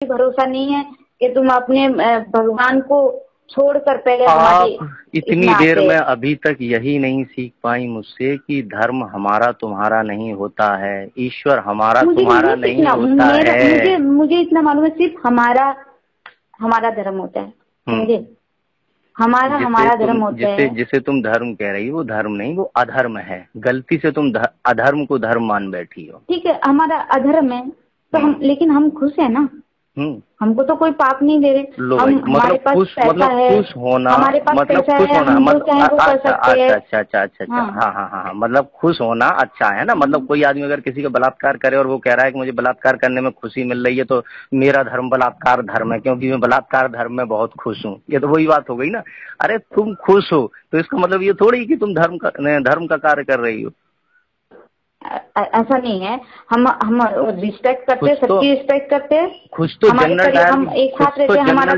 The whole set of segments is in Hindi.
भरोसा नहीं है कि तुम अपने भगवान को छोड़कर पहले हमारे आप इतनी देर में अभी तक यही नहीं सीख पाई मुझसे कि धर्म हमारा तुम्हारा नहीं होता है, ईश्वर हमारा तुम्हारा नहीं होता है। मुझे इतना मालूम है, सिर्फ हमारा धर्म होता है, मुझे हमारा धर्म होता है। जिसे तुम धर्म कह रही हो वो धर्म नहीं, वो अधर्म है। गलती से तुम अधर्म को धर्म मान बैठी हो। ठीक है, हमारा अधर्म है तो लेकिन हम खुश है ना। हमको तो कोई पाप नहीं दे रहे। हमारे पास पैसा है, खुश होना, हमारे पास पैसा है, हम जो चाहे वो कर सकते हैं। अच्छा। हाँ, मतलब खुश होना अच्छा है ना। मतलब कोई आदमी अगर किसी का बलात्कार करे और वो कह रहा है कि मुझे बलात्कार करने में खुशी मिल रही है, तो मेरा धर्म बलात्कार धर्म है, क्योंकि मैं बलात्कार धर्म में बहुत खुश हूँ। ये तो वही बात हो गई ना। अरे तुम खुश हो तो इसका मतलब ये थोड़ी कि तुम धर्म का कार्य कर रही हो। ऐसा नहीं है। हम रिस्पेक्ट करते हैं, सबकी रिस्पेक्ट करते हैं। खुश तो जनरल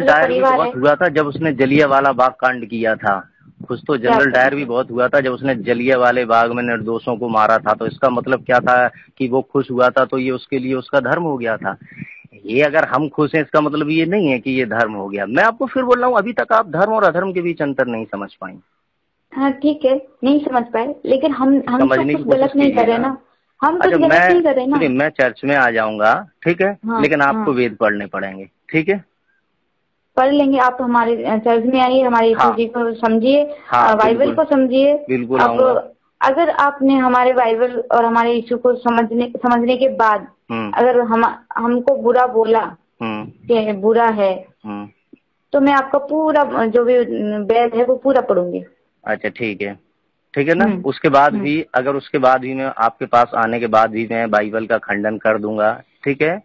डायर भी बहुत हुआ था जब उसने जलियांवाला बाग कांड किया था। खुश तो जनरल डायर भी बहुत हुआ था जब उसने जलियांवाले बाग में निर्दोषों को मारा था। तो इसका मतलब क्या था कि वो खुश हुआ था तो ये उसके लिए उसका धर्म हो गया था। ये अगर हम खुश हैं इसका मतलब ये नहीं है कि ये धर्म हो गया। मैं आपको फिर बोल रहा हूँ, अभी तक आप धर्म और अधर्म के बीच अंतर नहीं समझ पाई। हाँ ठीक है, नहीं समझ पाए, लेकिन हम तो कुछ गलत नहीं कर रहे ना। हम कुछ गलत नहीं कर रहे ना। मैं चर्च में आ जाऊंगा, ठीक है। हाँ, लेकिन आपको वेद पढ़ने पड़ेंगे, ठीक है। पढ़ लेंगे। आप हमारे चर्च में आइए, हमारे यीशु जी को समझिए, बाइबल को समझिए। बिल्कुल। अगर आपने हमारे बाइबल और हमारे यीशु को समझने के बाद अगर हमको बुरा बोला कि बुरा है, तो मैं आपका पूरा जो भी वेद है वो पूरा पढ़ूंगी। अच्छा ठीक है ना। उसके बाद भी अगर उसके बाद भी मैं आपके पास आने के बाद भी मैं बाइबल का खंडन कर दूंगा, ठीक है,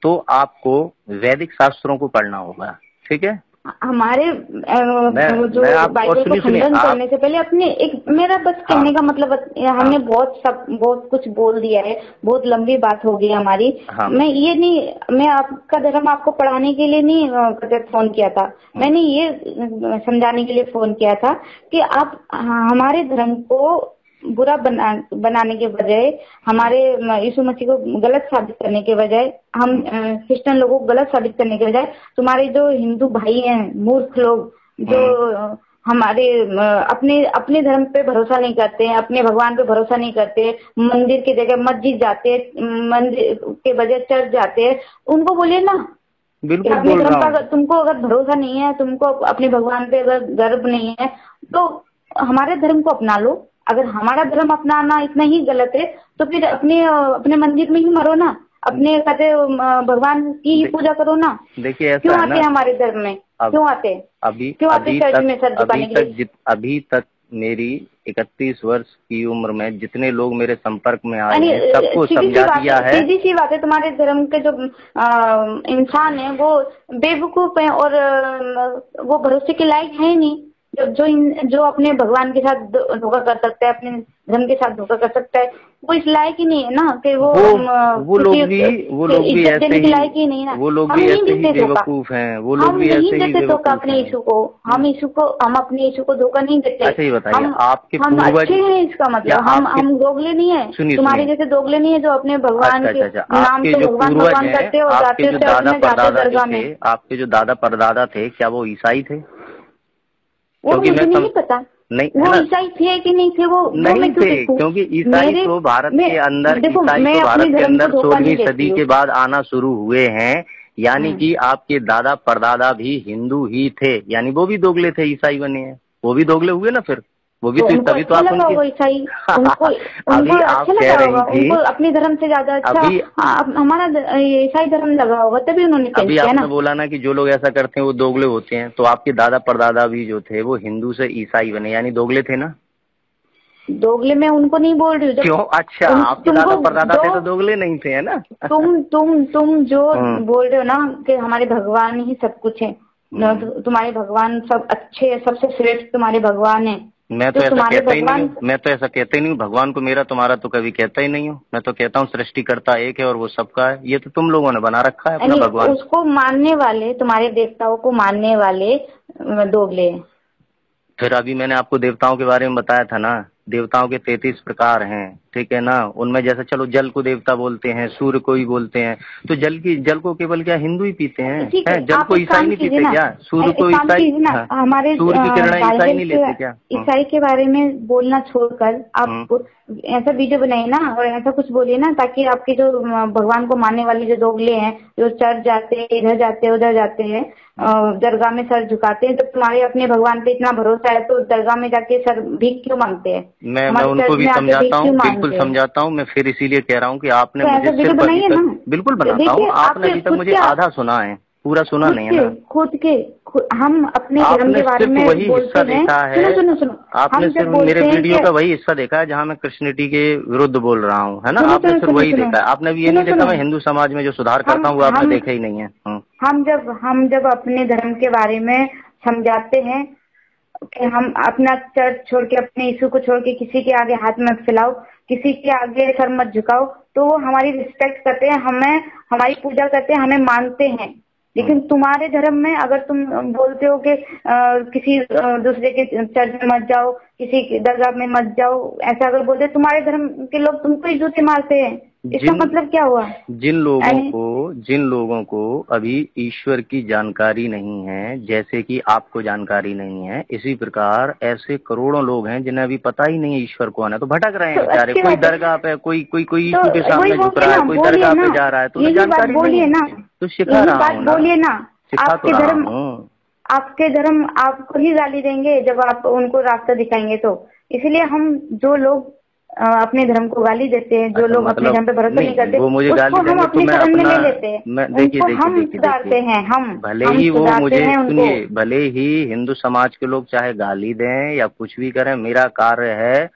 तो आपको वैदिक शास्त्रों को पढ़ना होगा, ठीक है। हमारे जो बाइबल को खंडन करने से पहले अपने मेरा बस कहने का मतलब, हमने बहुत कुछ बोल दिया है, बहुत लंबी बात हो गई हमारी। मैं आपका धर्म आपको पढ़ाने के लिए नहीं फोन किया था। मैंने ये समझाने के लिए फोन किया था कि आप हमारे धर्म को बुरा बनाने के बजाय, हमारे यीशु मसीह को गलत साबित करने के बजाय, हम क्रिश्चियन लोगों को गलत साबित करने के बजाय, तुम्हारे जो हिंदू भाई हैं, मूर्ख लोग जो हमारे अपने धर्म पे भरोसा नहीं करते हैं, अपने भगवान पे भरोसा नहीं करते, मंदिर की जगह मस्जिद जाते हैं, मंदिर के बजाय चर्च जाते हैं, उनको बोलिए ना। बिल्कुल अपने धर्म का तुमको अगर भरोसा नहीं है, तुमको अपने भगवान पे अगर गर्व नहीं है, तो हमारे धर्म को अपना लो। अगर हमारा धर्म अपनाना इतना ही गलत है तो फिर अपने मंदिर में ही मरो ना, अपने कहते भगवान की ही पूजा करो ना। देखिए क्यों आते हमारे धर्म में, क्यों आते चर्च में सर झुकाने के लिए? अभी तक मेरी 31 वर्ष की उम्र में जितने लोग मेरे संपर्क में आए हैं सबको समझा दिया है। सीधी सी बात है, तुम्हारे धर्म के जो इंसान है वो बेवकूफ है और वो भरोसे के लायक है नहीं। जो अपने भगवान के साथ धोखा कर सकता है, अपने धर्म के साथ धोखा कर सकता है, वो इस लायक ही नहीं है ना कि वो लोग भी ऐसे ही लायक ही नहीं ना। वो लोग भी ऐसे ही बेवकूफ हैं। वो लोग भी ऐसे ही धोखा अपने यीशु को, हम अपने यीशु को धोखा नहीं देते। अच्छा ये बताइए, आपके हम अच्छे हैं, इसका मतलब हम दोगले नहीं है, तुम्हारे जैसे दोगले नहीं है जो अपने भगवान के नाम से भगवान करते हो, जाते हो चर्च में, जाते दरगाह में। आपके जो दादा परदादा थे क्या वो ईसाई थे? वो मुझे नहीं पता, नहीं वो ईसाई थे कि नहीं थे, वो नहीं थे, क्योंकि ईसाई तो भारत के अंदर 16वीं सदी के बाद आना शुरू हुए हैं। यानी कि आपके दादा परदादा भी हिंदू ही थे, यानी वो भी दोगले थे, ईसाई बने हैं। वो भी दोगले हुए ना, फिर वो भी तभी तो आप ईसाई उनको अच्छा लगा होगा, उनको अपने धर्म से ज्यादा अच्छा हमारा ईसाई धर्म लगा होगा, तभी उन्होंने अभी आपने बोला ना कि जो लोग ऐसा करते हैं वो दोगले होते हैं। तो आपके दादा परदादा भी जो थे वो हिंदू से ईसाई बने, यानी दोगले थे ना। दोगले मैं उनको नहीं बोल रही हूँ। क्यों? अच्छा, आपके दादा परदादा थे तो दोगले नहीं थे, है ना। तुम जो बोल रहे हो ना कि हमारे भगवान ही सब कुछ है, तुम्हारे भगवान सब अच्छे, सबसे श्रेष्ठ तुम्हारे भगवान है। मैं तो ऐसा कहता ही नहीं हूँ, मैं तो ऐसा कहता ही नहीं हूँ। भगवान को मेरा तुम्हारा तो कभी कहता ही नहीं हूँ। मैं तो कहता हूँ सृष्टिकर्ता एक है और वो सबका है। ये तो तुम लोगों ने बना रखा है अपना भगवान। उसको मानने वाले, तुम्हारे देवताओं को मानने वाले दोगले हैं। फिर अभी मैंने आपको देवताओं के बारे में बताया था ना, देवताओं के 33 प्रकार हैं, ठीक है ना, उनमें जैसे चलो जल को देवता बोलते हैं, सूर्य को ही बोलते हैं, तो जल को केवल क्या हिंदू ही पीते हैं? जल को ईसाई नहीं पीते क्या? सूर्य को ईसाई, हमारे सूर्य की किरणें ईसाई नहीं लेते क्या? ईसाई के बारे में बोलना छोड़कर आप ऐसा वीडियो बनाइए ना, और ऐसा कुछ बोलिए ना, ताकि आपके जो भगवान को मानने वाले जो दोगले हैं, जो चर्च जाते हैं, इधर जाते हैं, उधर जाते हैं, दरगाह में सर झुकाते हैं, तो तुम्हारे अपने भगवान पे इतना भरोसा है तो दरगाह में जाके सर भीख क्यों मांगते हैं? मैं उनको भी समझाता हूँ, बिल्कुल समझाता हूँ। मैं फिर इसीलिए कह रहा हूँ कि आपने तो मुझे वीडियो बनाइए ना। बिल्कुल बनाता हूँ। आपने अभी तक मुझे आधा सुना है, पूरा सुना नहीं है ना। हम अपने धर्म के बारे में वही हिस्सा देखा है, सुनो, आपने सिर्फ मेरे वीडियो का वही हिस्सा देखा है जहाँ मैं क्रिश्चियनिटी के विरुद्ध बोल रहा हूँ, है ना। आपने सिर्फ वही देखा है, आपने भी ये नहीं देखा मैं हिंदू समाज में जो सुधार करता हूँ वो आपने देखा ही नहीं है। हम जब अपने धर्म के बारे में समझाते हैं कि हम अपना चर्च छोड़ के, अपने यीशु को छोड़ के किसी के आगे हाथ मत फैलाओ, किसी के आगे सर मत झुकाओ, तो वो हमारी रिस्पेक्ट करते हैं, हमारी पूजा करते हैं, हमें मानते हैं। लेकिन तुम्हारे धर्म में अगर तुम बोलते हो कि किसी दूसरे के चर्च में मत जाओ, किसी की दरगाह में मत जाओ, ऐसा अगर बोलते, तुम्हारे धर्म के लोग तुमको ही जूते मारते हैं, इसका मतलब क्या हुआ? जिन लोगों को अभी ईश्वर की जानकारी नहीं है, जैसे कि आपको जानकारी नहीं है, इसी प्रकार ऐसे करोड़ों लोग हैं जिन्हें अभी पता ही नहीं है ईश्वर कौन है, तो भटक रहे हैं बेचारे। कोई दरगाह पे, कोई ईश्वर के सामने झुक रहा है, कोई दरगाह पे जा रहा है, तो जानकारी बोलिए ना, तो सिखा रहा हूँ, बोलिए ना। आपके धर्म आपको ही गाली देंगे जब आप उनको रास्ता दिखाएंगे, तो इसलिए हम जो लोग अपने धर्म को गाली देते हैं, जो लोग अपने धर्म पे भरोसा नहीं करते, वो मुझे गाली देंगे, हम अपने धर्म में ले लेते हैं, हम सुधारते हैं। भले ही वो मुझे सुनिए, भले ही हिंदू समाज के लोग चाहे गाली दें या कुछ भी करें, मेरा कार्य है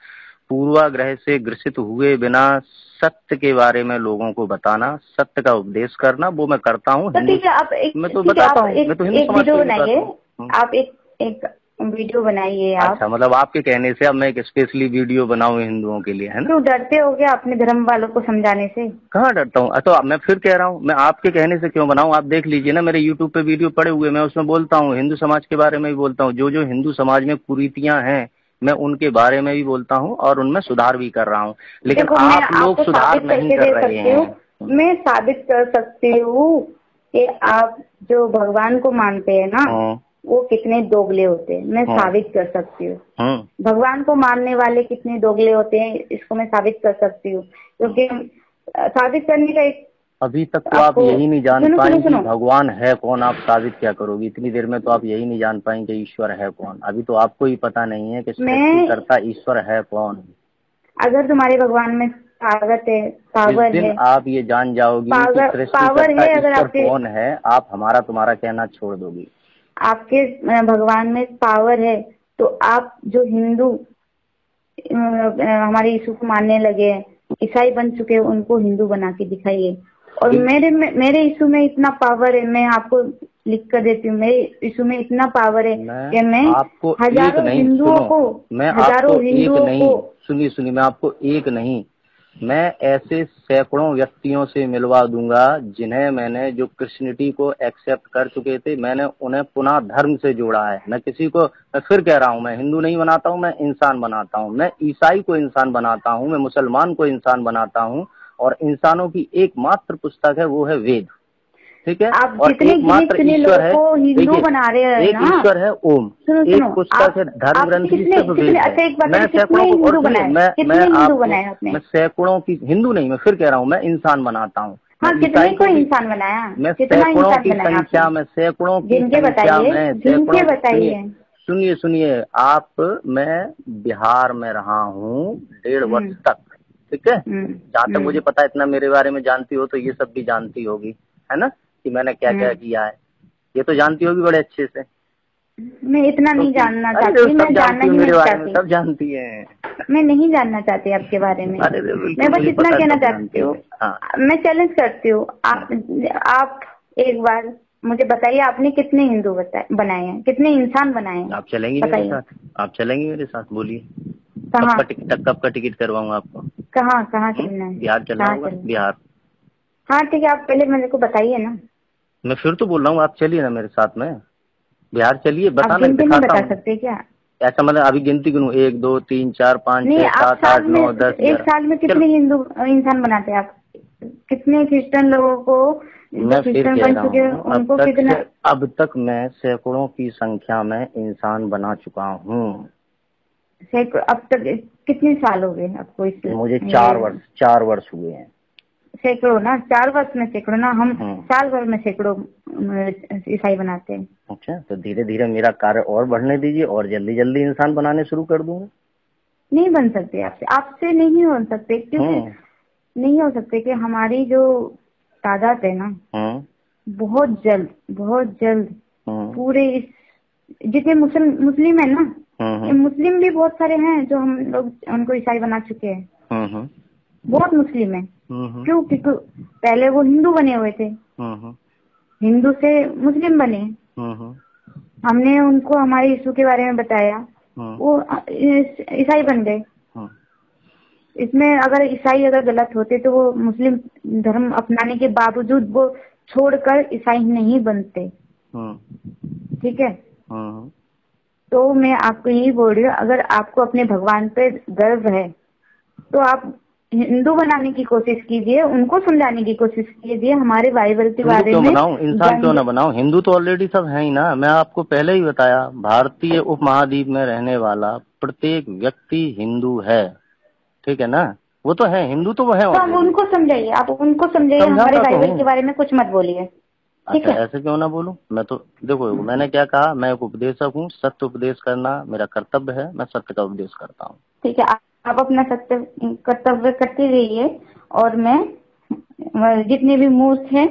पूर्वाग्रह से ग्रसित हुए बिना सत्य के बारे में लोगों को बताना, सत्य का उपदेश करना, वो मैं करता हूँ। मैं तो बताता हूँ, मैं तो हिंदू समाज को बताता हूँ। आप एक वीडियो बनाइए आप। अच्छा, मतलब आपके कहने से अब मैं एक स्पेशली वीडियो बनाऊं हिंदुओं के लिए, है ना। क्यों डरते हो क्या अपने धर्म वालों को समझाने से? कहाँ डरता हूँ, तो मैं फिर कह रहा हूँ, मैं आपके कहने से क्यों बनाऊं? आप देख लीजिए ना, मेरे YouTube पे वीडियो पड़े हुए, मैं उसमें बोलता हूँ, हिंदू समाज के बारे में भी बोलता हूँ, जो हिंदू समाज में कुरीतियां हैं मैं उनके बारे में भी बोलता हूँ और उनमें सुधार भी कर रहा हूँ। लेकिन आप लोग सुधार नहीं कर रहे हैं। मैं साबित कर सकती हूँ कि आप जो भगवान को मानते हैं ना, वो कितने दोगले होते हैं, मैं साबित कर सकती हूँ। भगवान को मानने वाले कितने दोगले होते हैं, इसको मैं साबित कर सकती हूँ, क्योंकि साबित करने का एक अभी तक तो आप यही नहीं जान पाएंगे कि भगवान है कौन। आप साबित क्या करोगी इतनी देर में? तो आप यही नहीं जान पाएंगे ईश्वर है कौन। अभी तो आपको ही पता नहीं है कि सृष्टिकर्ता ईश्वर है कौन। अगर तुम्हारे भगवान में ताकत है, पावर है, आप ये जान जाओगी कि सृष्टिकर्ता ईश्वर कौन है, आप हमारा तुम्हारा कहना छोड़ दोगी। आपके भगवान में पावर है तो आप जो हिंदू हमारे यीशु को मानने लगे, ईसाई बन चुके हैं, उनको हिंदू बना के दिखाइए। और मेरे यीशु में इतना पावर है, मैं आपको लिख कर देती हूँ, मेरे यीशु में इतना पावर है कि मैं हजारों हिंदुओं को सुनिए, मैं आपको एक नहीं, मैं ऐसे सैकड़ों व्यक्तियों से मिलवा दूंगा जिन्हें मैंने, जो क्रिश्चियनिटी को एक्सेप्ट कर चुके थे, मैंने उन्हें पुनः धर्म से जोड़ा है। मैं किसी को, मैं फिर कह रहा हूँ, मैं हिंदू नहीं बनाता हूँ, मैं इंसान बनाता हूँ। मैं ईसाई को इंसान बनाता हूँ, मैं मुसलमान को इंसान बनाता हूँ, और इंसानों की एकमात्र पुस्तक है, वो है वेद। ठीक है, और एकमात्र ईश्वर है, हिंदू बना रहे हैं, एक ईश्वर है ओम, एक पुस्तक है धर्म ग्रंथ की सिर्फ वेद है। मैं सैकड़ों की हिंदू नहीं, मैं फिर कह रहा हूँ, मैं इंसान बनाता हूँ। कितने को इंसान बनाया? मैं सैकड़ों की संख्या में, सैकड़ों की संख्या में, सुनिए आप, मैं बिहार में रहा हूँ 1.5 वर्ष तक, ठीक है। जहाँ तक मुझे पता है, इतना मेरे बारे में जानती हो तो ये सब भी जानती होगी, है ना, कि मैंने क्या क्या किया है, ये तो जानती होगी बड़े अच्छे से। मैं इतना नहीं जानना चाहती, मैं जानना ही नहीं चाहती। सब जानती है, मैं नहीं जानना चाहती आपके बारे में। मैं बस इतना कहना चाहती हूँ, मैं चैलेंज करती हूँ, आप एक बार मुझे बताइए, आपने कितने हिंदू बनाए हैं, कितने इंसान बनाए हैं? आप चलेंगी मेरे साथ? आप चलेंगी मेरे साथ? बोलिए कब का टिकट करवाऊँ आपको? कहाँ चलना है? बिहार चलना होगा, बिहार। हाँ ठीक है, आप पहले मेरे को बताइए ना। मैं फिर तो बोल रहा हूँ, आप चलिए ना मेरे साथ में, बिहार चलिए, बताना नहीं बता सकते क्या? ऐसा मतलब अभी गिनती गिनूं 1 2 3 4 5 6 7 8 9 10 एक साल में कितने हिंदू इंसान बनाते हैं आप? कितने क्रिश्चियन लोगों को मैं फिर कह रहा हूँ उनको कितने? अब तक मैं सैकड़ों की संख्या में इंसान बना चुका हूँ। अब तक कितने साल हो गए आपको इसलिए? मुझे 4 वर्ष हुए हैं। सैकड़ों ना, 4 वर्ष में सैकड़ों ना, हम साल भर में सैकड़ों ईसाई बनाते हैं। अच्छा, तो धीरे धीरे मेरा कार्य और बढ़ने दीजिए और जल्दी जल्दी इंसान बनाने शुरू कर दूंगा। नहीं बन सकते आपसे नहीं हो सकते, क्योंकि नहीं हो सकते कि हमारी जो तादाद है ना बहुत जल्द पूरे जितने मुस्लिम है ना, मुस्लिम भी बहुत सारे हैं जो हम लोग उनको ईसाई बना चुके हैं। बहुत मुस्लिम है। क्यों? क्योंकि पहले वो हिंदू बने हुए थे, हिंदू से मुस्लिम बने। हमने उनको हमारे यीशु के बारे में बताया, वो ईसाई बन गए। इसमें अगर ईसाई अगर गलत होते तो वो मुस्लिम धर्म अपनाने के बावजूद वो छोड़कर ईसाई नहीं बनते। ठीक है, तो मैं आपको यही बोल रही हूँ, अगर आपको अपने भगवान पे गर्व है तो आप हिंदू बनाने की कोशिश कीजिए, उनको समझाने की कोशिश कीजिए हमारे बाइबल के बारे में। बनाऊं, इंसान क्यों ना बनाऊं? हिंदू तो ऑलरेडी सब है ही ना। मैं आपको पहले ही बताया, भारतीय उपमहाद्वीप में रहने वाला प्रत्येक व्यक्ति हिंदू है। ठीक है ना, वो तो है हिंदू, तो वो है। तो आप उनको समझाइए, आप उनको समझाइए, हमारे बाइबल के बारे में कुछ मत बोलिए। ठीक है, ऐसे क्यों ना बोलूं? मैं तो देखो, मैंने क्या कहा, मैं एक उपदेशक हूँ, सत्य उपदेश करना मेरा कर्तव्य है, मैं सत्य का उपदेश करता हूँ। ठीक है, आप अपना सत्य कर्तव्य करते रहिए और मैं जितने भी मूर्ख हैं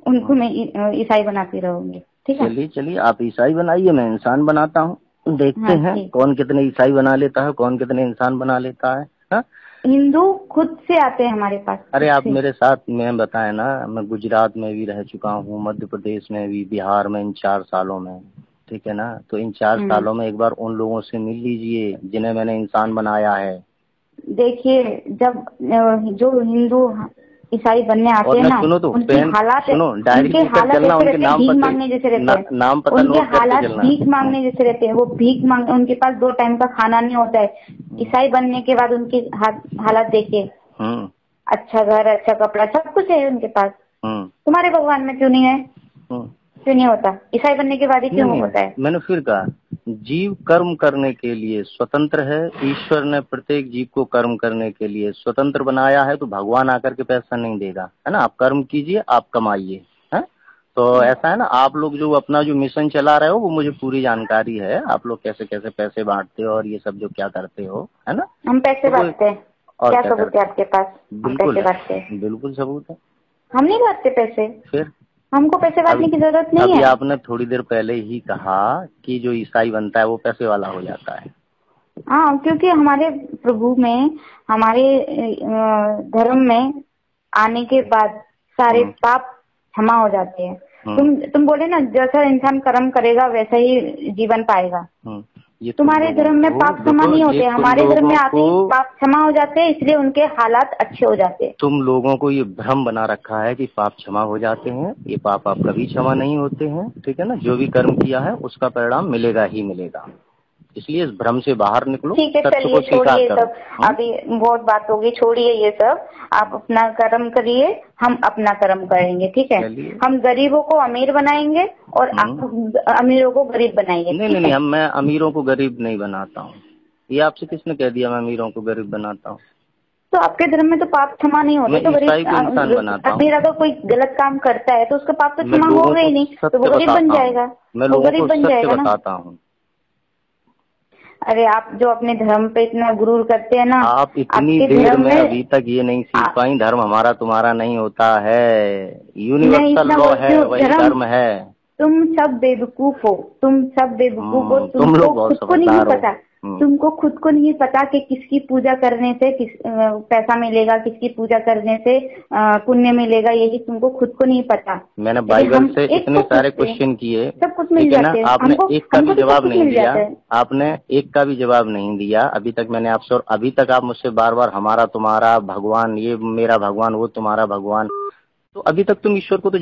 उनको मैं ईसाई बनाती रहूंगी। ठीक है, चलिए आप ईसाई बनाइए, मैं इंसान बनाता हूँ। देखते हैं कौन कितने ईसाई बना लेता है, कौन कितने इंसान बना लेता है। हिंदू खुद से आते हैं हमारे पास। अरे आप मेरे साथ, मैं बताया ना, मैं गुजरात में भी रह चुका हूँ, मध्य प्रदेश में भी, बिहार में इन 4 सालों में। ठीक है ना, तो इन 4 सालों में एक बार उन लोगों से मिल लीजिए जिन्हें मैंने इंसान बनाया है। देखिए, जब जो हिंदू ईसाई बनने आते हैं ना, उनके हालात भीख मांगने जैसे रहते हैं। उनके हालात भीख मांगने जैसे रहते हैं। वो भीख मांग, उनके पास 2 टाइम का खाना नहीं होता है। ईसाई बनने के बाद उनके हालात देखिए, अच्छा घर, अच्छा कपड़ा, सब कुछ है उनके पास। तुम्हारे भगवान में क्यों नहीं है? क्यों नहीं होता? ईसाई बनने के बाद ही क्यों होता है? मैंने फिर कहा, जीव कर्म करने के लिए स्वतंत्र है। ईश्वर ने प्रत्येक जीव को कर्म करने के लिए स्वतंत्र बनाया है, तो भगवान आकर के पैसा नहीं देगा, है ना। आप कर्म कीजिए, आप कमाइए, है। तो ऐसा है ना, आप लोग जो अपना जो मिशन चला रहे हो वो मुझे पूरी जानकारी है। आप लोग कैसे कैसे पैसे बांटते हो और ये सब जो क्या करते हो, है ना। हम पैसे बांटते हैं, क्या सबूत है आपके पास? बिल्कुल सबूत है। हम नहीं बांटते पैसे, फिर हमको पैसे बांटने की जरूरत नहीं है। अभी आपने थोड़ी देर पहले ही कहा कि जो ईसाई बनता है वो पैसे वाला हो जाता है। हाँ, क्योंकि हमारे प्रभु में, हमारे धर्म में आने के बाद सारे पाप क्षमा हो जाते हैं। तुम बोले ना, जैसा इंसान कर्म करेगा वैसा ही जीवन पाएगा। तुम्हारे धर्म में पाप क्षमा नहीं होते, हमारे धर्म में आते ही पाप क्षमा हो जाते हैं, इसलिए उनके हालात अच्छे हो जाते हैं। तुम लोगों को ये भ्रम बना रखा है कि पाप क्षमा हो जाते हैं। ये पाप आप कभी क्षमा नहीं होते हैं। ठीक है ना, जो भी कर्म किया है उसका परिणाम मिलेगा ही मिलेगा। इसलिए इस भ्रम से बाहर निकलो। ठीक है, चलिए छोड़िए सब, अभी बहुत बात होगी, छोड़िए ये सब। आप अपना कर्म करिए, हम अपना कर्म करेंगे। ठीक है, हम गरीबों को अमीर बनाएंगे और आप अमीरों को गरीब बनाएंगे। नहीं, मैं अमीरों को गरीब नहीं बनाता हूँ। ये आपसे किसने कह दिया मैं अमीरों को गरीब बनाता हूँ? तो आपके धर्म में तो पाप क्षमा नहीं होते, तो गरीब इंसान बनाता हूँ। अमीर अगर कोई गलत काम करता है तो उसका पाप तो क्षमा होगा ही नहीं, तो वो गरीब बन जाएगा। मैं लोगों को सत्य बताता हूँ। अरे आप जो अपने धर्म पे इतना गुरूर करते हैं ना, आप इतनी देर में अभी तक ये नहीं सीख पाई, धर्म हमारा तुम्हारा नहीं होता है, यूनिवर्सल लॉ है, वही धर्म है। तुम सब बेवकूफ हो, तुम तुमको खुद को नहीं पता, तुमको खुद को नहीं पता कि किसकी पूजा करने से पैसा मिलेगा, किसकी पूजा करने से पुण्य मिलेगा, यही तुमको खुद को नहीं पता। मैंने बाइबल से इतने सारे क्वेश्चन किए, सब कुछ मिल जाते हैं। आपने एक का भी जवाब नहीं दिया। आपने एक का भी जवाब नहीं दिया अभी तक मैंने आपसे, और अभी तक आप मुझसे बार बार हमारा तुम्हारा भगवान, ये मेरा भगवान, वो तुम्हारा भगवान। तो अभी तक तुम ईश्वर को तो